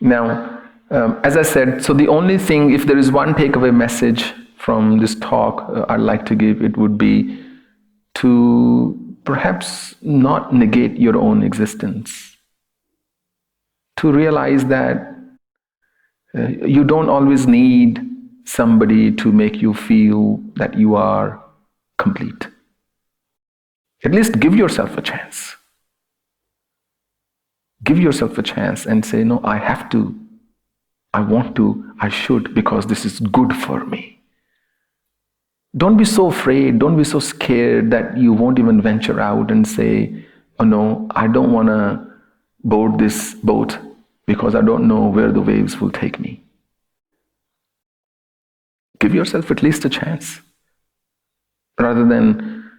Now, as I said, so the only thing, if there is one takeaway message from this talk I'd like to give, it would be to perhaps not negate your own existence. To realize that you don't always need somebody to make you feel that you are complete. At least give yourself a chance. Give yourself a chance and say, no, I have to, I want to, I should, because this is good for me. Don't be so afraid, don't be so scared that you won't even venture out and say, oh no, I don't want to board this boat because I don't know where the waves will take me. Give yourself at least a chance, rather than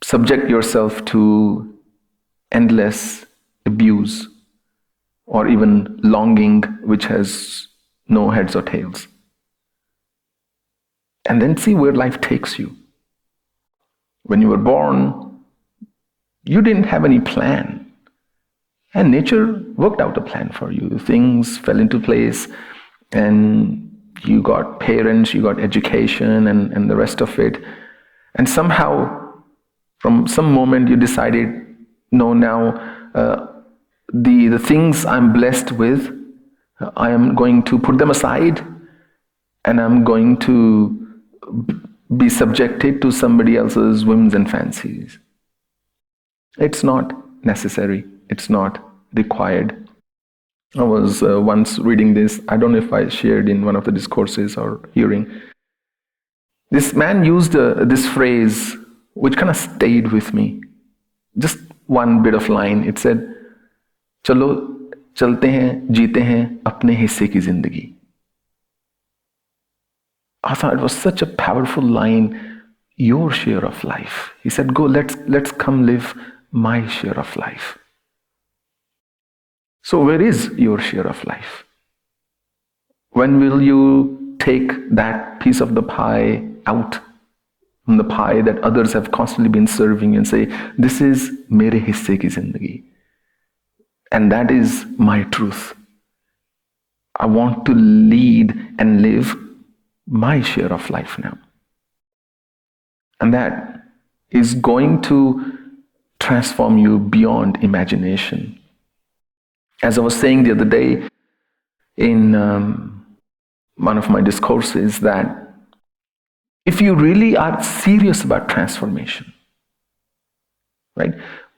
subject yourself to endless abuse or even longing which has no heads or tails. And then see where life takes you. When you were born, you didn't have any plan. And nature worked out a plan for you. Things fell into place and you got parents, you got education and the rest of it. And somehow, from some moment you decided, no, now the things I'm blessed with, I am going to put them aside and I'm going to be subjected to somebody else's whims and fancies. It's not necessary. It's not required. I was once reading this. I don't know if I shared in one of the discourses or hearing. This man used this phrase which kind of stayed with me. Just one bit of line. It said, "Chalo chalte hain, jeete hain apne hisse ki zindagi." I thought it was such a powerful line. Your share of life. He said, go, let's come live my share of life. So where is your share of life? When will you take that piece of the pie out from the pie that others have constantly been serving and say, this is mere hisse ki zindagi. And that is my truth. I want to lead and live my share of life now. And that is going to transform you beyond imagination. As I was saying the other day in one of my discourses, that if you really are serious about transformation, right?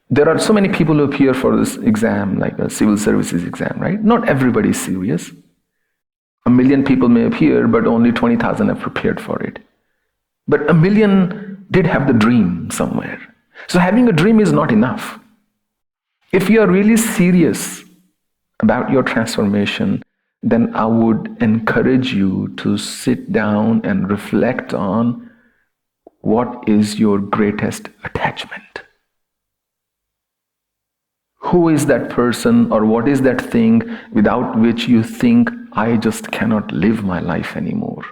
There are so many people who appear for this exam, like a civil services exam, right? Not everybody is serious. 1 million people may appear, but only 20,000 have prepared for it. But 1 million did have the dream somewhere. So having a dream is not enough. If you are really serious about your transformation, then I would encourage you to sit down and reflect on what is your greatest attachment. Who is that person or what is that thing without which you think, I just cannot live my life anymore?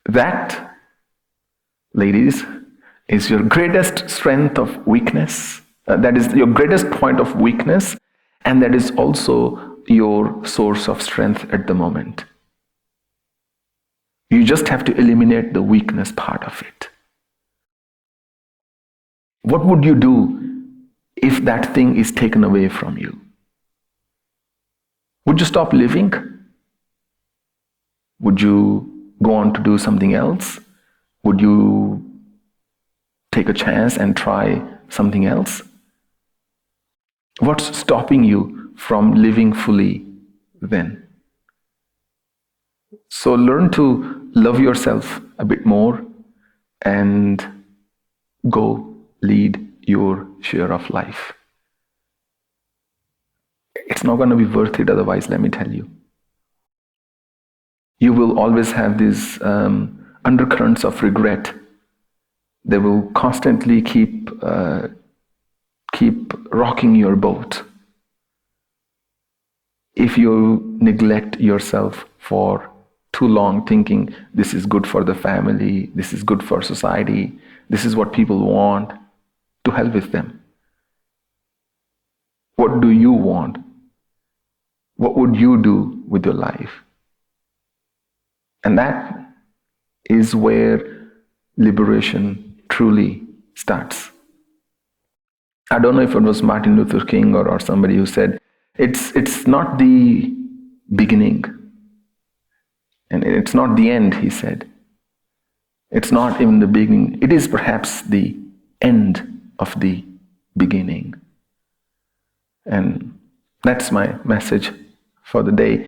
That, ladies, is your greatest strength of weakness. That is your greatest point of weakness, and that is also your source of strength at the moment. You just have to eliminate the weakness part of it. What would you do if that thing is taken away from you? Would you stop living? Would you go on to do something else? Would you take a chance and try something else? What's stopping you from living fully then? So learn to love yourself a bit more and go lead your share of life. It's not going to be worth it otherwise, let me tell you. You will always have these undercurrents of regret. They will constantly keep rocking your boat if you neglect yourself for too long, thinking this is good for the family, this is good for society, this is what people want. To hell with them. What do you want? What would you do with your life? And that is where liberation truly starts. I don't know if it was Martin Luther King or somebody who said, it's not the beginning and it's not the end, he said. It's not even the beginning. It is perhaps the end of the beginning. And that's my message for the day.